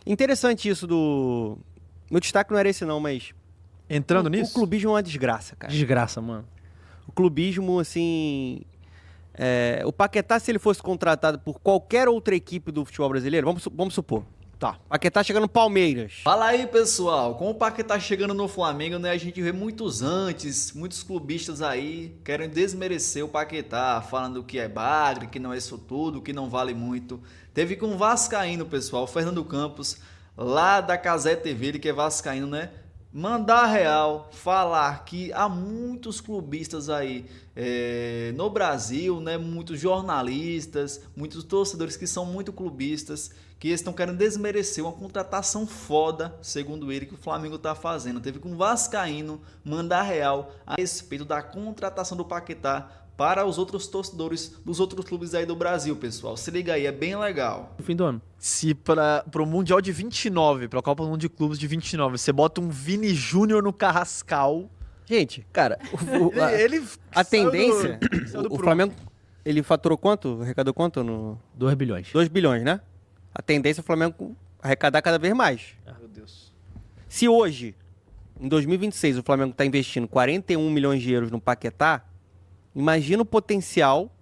Interessante isso do... Meu destaque não era esse não, mas... Entrando nisso? O clubismo é uma desgraça, cara. Desgraça, mano. O clubismo, assim... o Paquetá, se ele fosse contratado por qualquer outra equipe do futebol brasileiro, vamos supor. Tá. Paquetá chega no Palmeiras. Fala aí, pessoal. Com o Paquetá chegando no Flamengo, né, a gente vê muitos clubistas aí querem desmerecer o Paquetá, falando que é bagre, que não é isso tudo, que não vale muito. Teve com o vascaíno, pessoal, o Fernando Campos, lá da Cazé TV, ele que é vascaíno, né? Mandar real, falar que há muitos clubistas aí no Brasil, né? Muitos jornalistas, muitos torcedores que são muito clubistas, que estão querendo desmerecer uma contratação foda, segundo ele, que o Flamengo está fazendo. Teve com o vascaíno mandar real a respeito da contratação do Paquetá para os outros torcedores dos outros clubes aí do Brasil, pessoal. Se liga aí, é bem legal. No fim do ano. Se para o Mundial de 29, para a Copa do Mundo de Clubes de 29, você bota um Vini Júnior no Carrascal... Gente, cara, ele a tendência... saiu do o Flamengo, ele faturou quanto? Arrecadou quanto? 2 bilhões. 2 bilhões, né? A tendência é o Flamengo arrecadar cada vez mais. Meu Deus. Se hoje, em 2026, o Flamengo está investindo 41 milhões de euros no Paquetá, imagina o potencial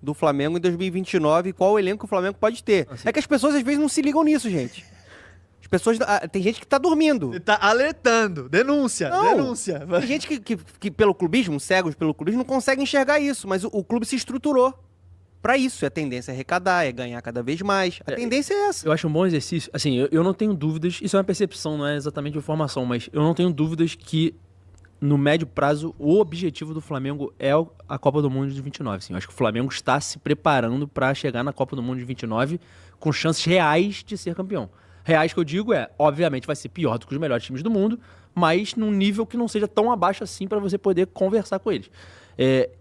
do Flamengo em 2029 e qual o elenco que o Flamengo pode ter. Assim. É que as pessoas às vezes não se ligam nisso, gente. As pessoas... Tem gente que tá dormindo. Ele tá alertando. Denúncia, Não. denúncia. Tem gente que pelo clubismo, cegos pelo clubismo, não consegue enxergar isso, mas o clube se estruturou pra isso. E a tendência é arrecadar, é ganhar cada vez mais. A tendência é essa. Eu acho um bom exercício. Assim, eu não tenho dúvidas, isso é uma percepção, não é exatamente informação, mas eu não tenho dúvidas que no médio prazo o objetivo do Flamengo é a Copa do Mundo de 29. Assim, eu acho que o Flamengo está se preparando para chegar na Copa do Mundo de 29 com chances reais de ser campeão. Reais que eu digo obviamente vai ser pior do que os melhores times do mundo, mas num nível que não seja tão abaixo assim para você poder conversar com eles.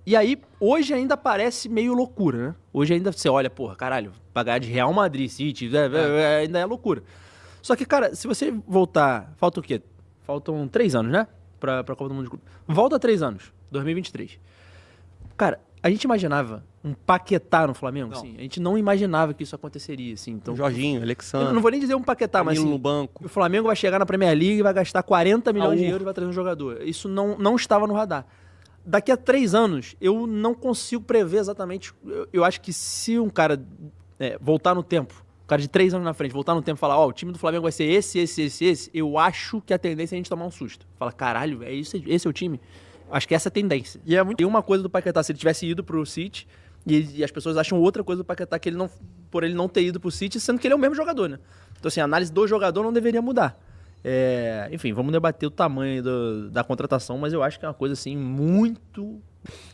E aí, hoje ainda parece meio loucura, né? Hoje ainda você olha, porra, caralho, pagar de Real Madrid, City, ainda é loucura. Só que, cara, se você voltar, falta o quê? Faltam 3 anos, né? Pra Copa do Mundo de Clube. Volta 3 anos, 2023. Cara, a gente imaginava um Paquetá no Flamengo, assim? A gente não imaginava que isso aconteceria, assim. Então, Jorginho, Alexandre, eu não vou nem dizer um Paquetá, mas Danilo assim, no banco. o Flamengo vai chegar na Premier League e vai gastar 40 milhões de euros e vai trazer um jogador. Isso não estava no radar. Daqui a 3 anos, eu não consigo prever exatamente. Eu acho que se um cara voltar no tempo, um cara de 3 anos na frente, voltar no tempo e falar, o time do Flamengo vai ser esse, eu acho que a tendência é a gente tomar um susto. Fala, caralho, esse é o time? Acho que essa é a tendência. E é muito... Tem uma coisa do Paquetá, se ele tivesse ido pro City, e as pessoas acham outra coisa do Paquetá, que por ele não ter ido pro City, sendo que ele é o mesmo jogador, né? Então, assim, a análise do jogador não deveria mudar. Enfim, vamos debater o tamanho da contratação, mas eu acho que é uma coisa, assim, muito...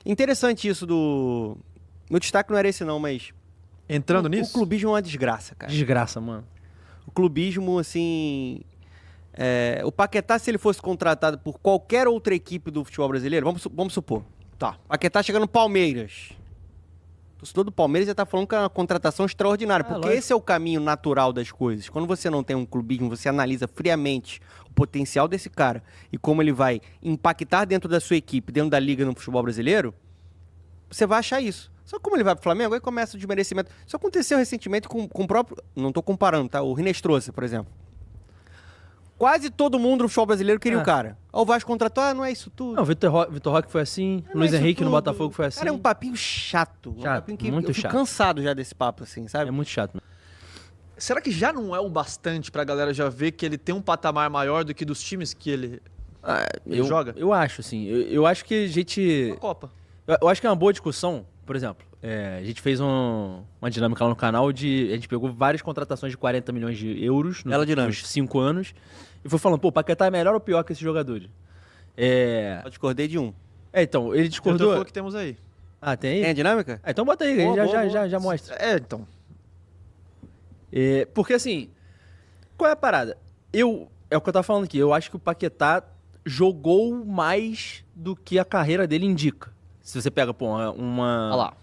Interessante isso do... Meu destaque não era esse não, mas... Entrando nisso? O clubismo é uma desgraça, cara. Desgraça, mano. O clubismo, assim... o Paquetá, se ele fosse contratado por qualquer outra equipe do futebol brasileiro, vamos supor. Tá. Paquetá chega no Palmeiras. O torcedor do Palmeiras já tá falando que é uma contratação extraordinária, porque lógico. esse é o caminho natural das coisas. Quando você não tem um clubismo, você analisa friamente o potencial desse cara e como ele vai impactar dentro da sua equipe, dentro da liga no futebol brasileiro, você vai achar isso. Só que como ele vai pro Flamengo, aí começa o desmerecimento. Isso aconteceu recentemente com o próprio... Não tô comparando, tá? O Rinestrosa, por exemplo. Quase todo mundo no futebol brasileiro queria o cara. O Vasco contratou, não é isso tudo. Não, Vitor Roque foi assim, Não Luiz é isso Henrique no tudo. Botafogo foi assim. Cara, é um papinho chato. Um Chato, papinho que muito eu fico chato. cansado já desse papo, assim, sabe? É muito chato, né? Será que já não é o bastante pra galera já ver que ele tem um patamar maior do que dos times que ele joga? Eu acho, assim. Eu acho que a gente... Uma Copa. Eu acho que é uma boa discussão, por exemplo. A gente fez uma dinâmica lá no canal de... A gente pegou várias contratações de 40 milhões de euros Bela dinâmica. nos 5 anos. E foi falando, pô, o Paquetá é melhor ou pior que esses jogadores? Só discordei de um. Então, ele Então discordou... falou que temos aí. Ah, tem aí? Tem a dinâmica? Então bota aí, Boa, a gente boa. já mostra. Então. Porque assim, qual é a parada? É o que eu tava falando aqui, eu acho que o Paquetá jogou mais do que a carreira dele indica. Se você pega, pô, uma... Olha lá.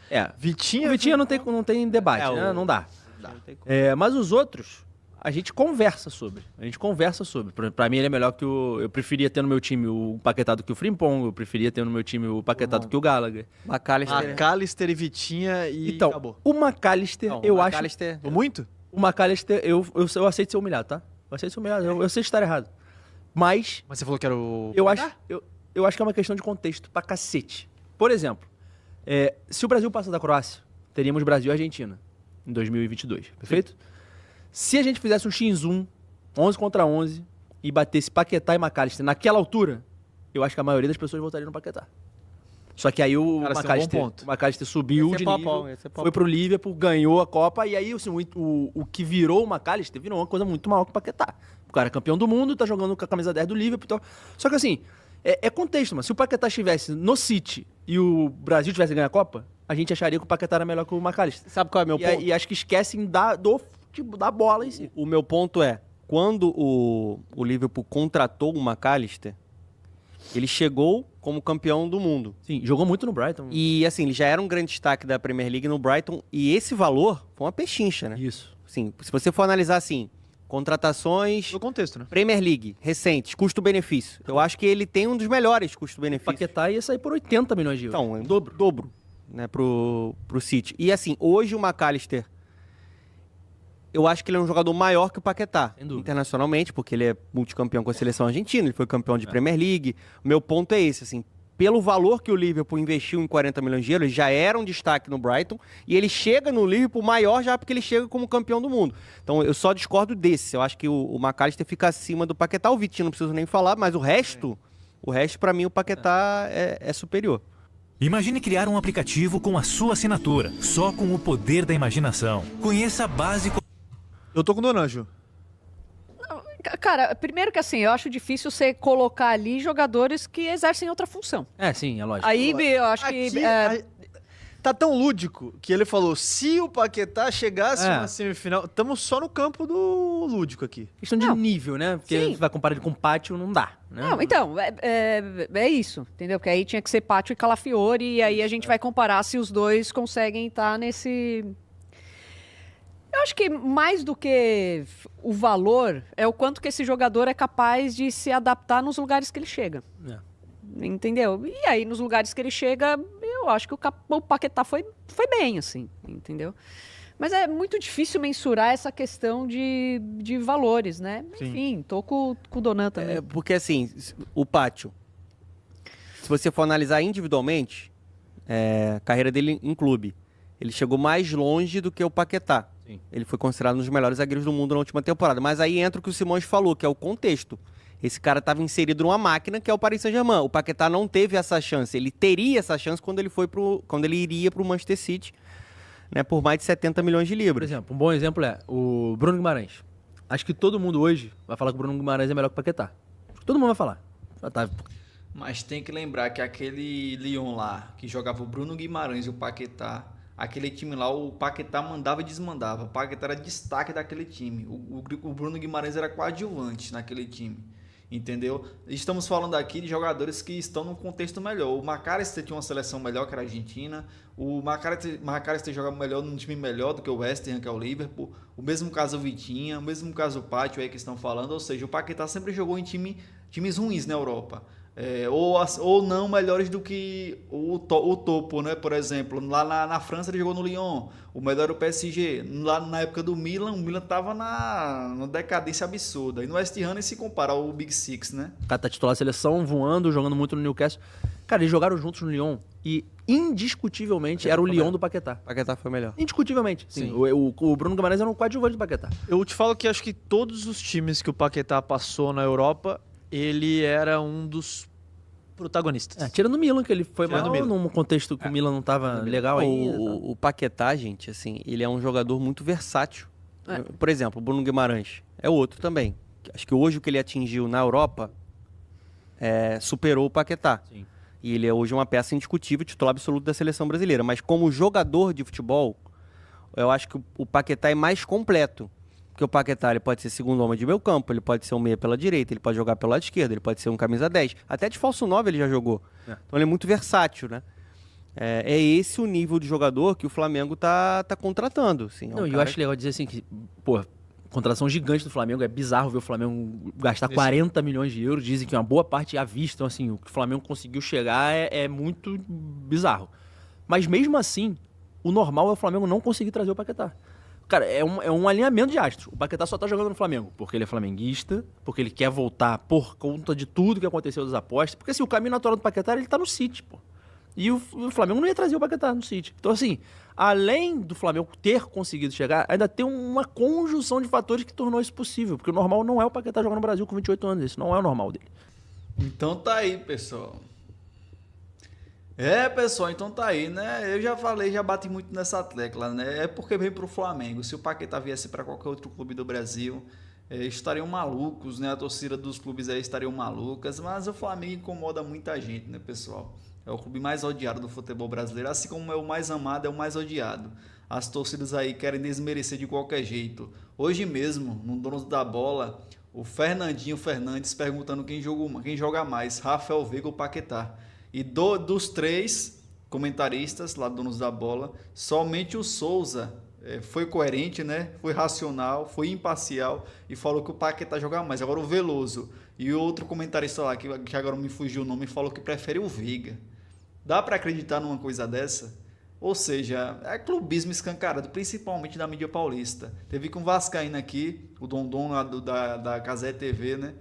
O Vitinha não tem debate, né? Não dá. Não tem como. Mas os outros, a gente conversa sobre. Pra mim ele é melhor que eu preferia ter no meu time o Paquetá do que o Frimpong, eu preferia ter no meu time o Paquetá do que o Gallagher. McAllister. McAllister e Vitinha e Então, acabou. o McAllister, Não, eu o acho... McAllister... Muito? O McAllister, eu aceito ser humilhado, tá? Eu aceito ser humilhado, eu sei estar errado. Mas Mas você falou que era o... eu acho que é uma questão de contexto pra cacete. Por exemplo, se o Brasil passa da Croácia, teríamos Brasil e Argentina em 2022, perfeito? Se a gente fizesse um X1, 11 contra 11, e batesse Paquetá e McAllister naquela altura, eu acho que a maioria das pessoas votariam no Paquetá. Só que aí o Cara, esse é um bom ponto. McAllister subiu Esse de é pau a nível, pau, esse é pau a foi pro Liverpool, ganhou a Copa, e aí assim, o que virou o McAllister virou uma coisa muito maior que o Paquetá. O cara é campeão do mundo, tá jogando com a camisa 10 do Liverpool e tal. Só que assim, é contexto, mas se o Paquetá estivesse no City e o Brasil tivesse ganho a Copa, a gente acharia que o Paquetá era melhor que o McAllister. Sabe qual é o meu ponto? E acho que esquecem da bola em si. O meu ponto é, quando o Liverpool contratou o McAllister, ele chegou como campeão do mundo. Sim, jogou muito no Brighton. E assim, ele já era um grande destaque da Premier League no Brighton, e esse valor foi uma pechincha, né? Isso. Assim, se você for analisar assim, contratações, No contexto, né? Premier League, recentes, custo-benefício. Eu acho que ele tem um dos melhores O custo-benefícios. Paquetá ia sair por 80 milhões de euros. Então, dobro, né, pro City. E assim, hoje o McAllister, eu acho que ele é um jogador maior que o Paquetá, Sem dúvida. internacionalmente, porque ele é multicampeão com a seleção argentina, ele foi campeão de Premier League. O meu ponto é esse, assim, pelo valor que o Liverpool investiu em 40 milhões de euros, ele já era um destaque no Brighton, e ele chega no Liverpool maior já porque ele chega como campeão do mundo. Então eu só discordo desse, eu acho que o McAllister fica acima do Paquetá, o Vitinho não preciso nem falar, mas o resto pra mim o Paquetá é superior. Imagine criar um aplicativo com a sua assinatura, só com o poder da imaginação. Conheça a base... Eu tô com o Donanjo. Cara, primeiro que assim, eu acho difícil você colocar ali jogadores que exercem outra função. Sim, é lógico. Aí eu acho que... Tá tão lúdico que ele falou, se o Paquetá chegasse É. na semifinal... Estamos só no campo do lúdico aqui. Questão de Não. nível, né? Porque Sim. você vai comparar ele com o Pátio, não dá. Né? Não, então, é isso, entendeu? Porque aí tinha que ser Pátio e Calafiori, e aí a gente vai comparar se os dois conseguem estar nesse... Eu acho que mais do que o valor, é o quanto que esse jogador é capaz de se adaptar nos lugares que ele chega. É. Entendeu? E aí, nos lugares que ele chega, eu acho que o Paquetá foi bem, assim, entendeu? Mas é muito difícil mensurar essa questão de valores, né? Sim. Enfim, tô com o Donan também. Porque assim, o Pátio, se você for analisar individualmente, a carreira dele em clube, ele chegou mais longe do que o Paquetá. Sim. Ele foi considerado um dos melhores zagueiros do mundo na última temporada. Mas aí entra o que o Simões falou, que é o contexto. Esse cara estava inserido numa máquina que é o Paris Saint-Germain. O Paquetá não teve essa chance. Ele teria essa chance quando ele iria para o Manchester City, né, por mais de 70 milhões de Por libras. exemplo, um bom exemplo é o Bruno Guimarães. Acho que todo mundo hoje vai falar que o Bruno Guimarães é melhor que o Paquetá. Todo mundo vai falar. Tá. Mas tem que lembrar que aquele Lyon lá, que jogava o Bruno Guimarães e o Paquetá, aquele time lá, o Paquetá mandava e desmandava. O Paquetá era destaque daquele time. O Bruno Guimarães era coadjuvante naquele time. Entendeu? Estamos falando aqui de jogadores que estão num contexto melhor. O McAllister tinha uma seleção melhor que a Argentina. O McAllister joga melhor num time melhor do que o West Ham, que é o Liverpool. O mesmo caso o Vitinha, o mesmo caso o Pátio aí que estão falando. Ou seja, o Paquetá sempre jogou em times ruins na Europa. Ou não melhores do que o topo, né? Por exemplo, lá na França ele jogou no Lyon, o melhor era o PSG. Lá na época do Milan, o Milan tava na decadência absurda. E no West Ham nem se compara ao Big Six, né? O cara tá titular da seleção, voando, jogando muito no Newcastle. Cara, eles jogaram juntos no Lyon e indiscutivelmente era o Lyon do Paquetá. O Paquetá foi melhor. Indiscutivelmente. Sim. O Bruno Guimarães era um coadjuvante do Paquetá. Eu te falo que acho que todos os times que o Paquetá passou na Europa, ele era um dos protagonistas. Tirando o Milan, que ele foi Tirando mal o Milan. num contexto que o Milan não tava legal ainda. O Paquetá, gente, assim, ele é um jogador muito versátil. É. Por exemplo, o Bruno Guimarães é outro também. Acho que hoje o que ele atingiu na Europa superou o Paquetá. Sim. E ele é hoje uma peça indiscutível, titular absoluto da seleção brasileira. Mas como jogador de futebol, eu acho que o Paquetá é mais completo. Porque o Paquetá ele pode ser segundo homem de meio campo, ele pode ser um meia pela direita, ele pode jogar pelo lado esquerdo, ele pode ser um camisa 10. Até de falso 9 ele já jogou. Então ele é muito versátil, né? É esse o nível de jogador que o Flamengo tá contratando. Assim, Não, e eu acho legal dizer assim que, pô, contratação gigante do Flamengo, é bizarro ver o Flamengo gastar 40 milhões de euros, dizem que uma boa parte é à vista, então assim, o que o Flamengo conseguiu chegar é muito bizarro. Mas mesmo assim, o normal é o Flamengo não conseguir trazer o Paquetá. Cara, é um alinhamento de astros. O Paquetá só tá jogando no Flamengo porque ele é flamenguista, porque ele quer voltar por conta de tudo que aconteceu das apostas. Porque assim, o caminho natural do Paquetá, ele tá no City, pô. E o Flamengo não ia trazer o Paquetá no City. Então assim, além do Flamengo ter conseguido chegar, ainda tem uma conjunção de fatores que tornou isso possível. Porque o normal não é o Paquetá jogar no Brasil com 28 anos. Isso não é o normal dele. Então tá aí, pessoal. Pessoal, então tá aí, né? Eu já falei, já bati muito nessa tecla, né? É porque vem pro Flamengo. Se o Paquetá viesse para qualquer outro clube do Brasil, estariam malucos, né? A torcida dos clubes aí estariam malucas, mas o Flamengo incomoda muita gente, né, pessoal? É o clube mais odiado do futebol brasileiro, assim como é o mais amado, é o mais odiado. As torcidas aí querem desmerecer de qualquer jeito. Hoje mesmo, no Donos da Bola, o Fernandinho Fernandes perguntando quem joga mais, Rafael Veiga ou Paquetá. E dos 3 comentaristas lá do Donos da Bola, somente o Souza foi coerente, né? Foi racional, foi imparcial e falou que o Paquetá joga mais. Agora o Veloso e o outro comentarista lá, que agora me fugiu o nome, falou que prefere o Veiga. Dá para acreditar numa coisa dessa? Ou seja, é clubismo escancarado, principalmente da mídia paulista. Teve que um vascaíno aqui, o Dondon lá da Cazé TV, né?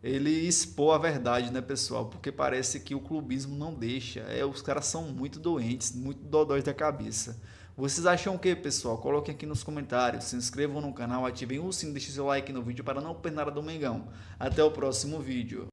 Ele expôs a verdade, né, pessoal? Porque parece que o clubismo não deixa. Os caras são muito doentes, muito dodóis da cabeça. Vocês acham o que, pessoal? Coloquem aqui nos comentários, se inscrevam no canal, ativem o sininho, deixem seu like no vídeo para não perder nada do Mengão. Até o próximo vídeo.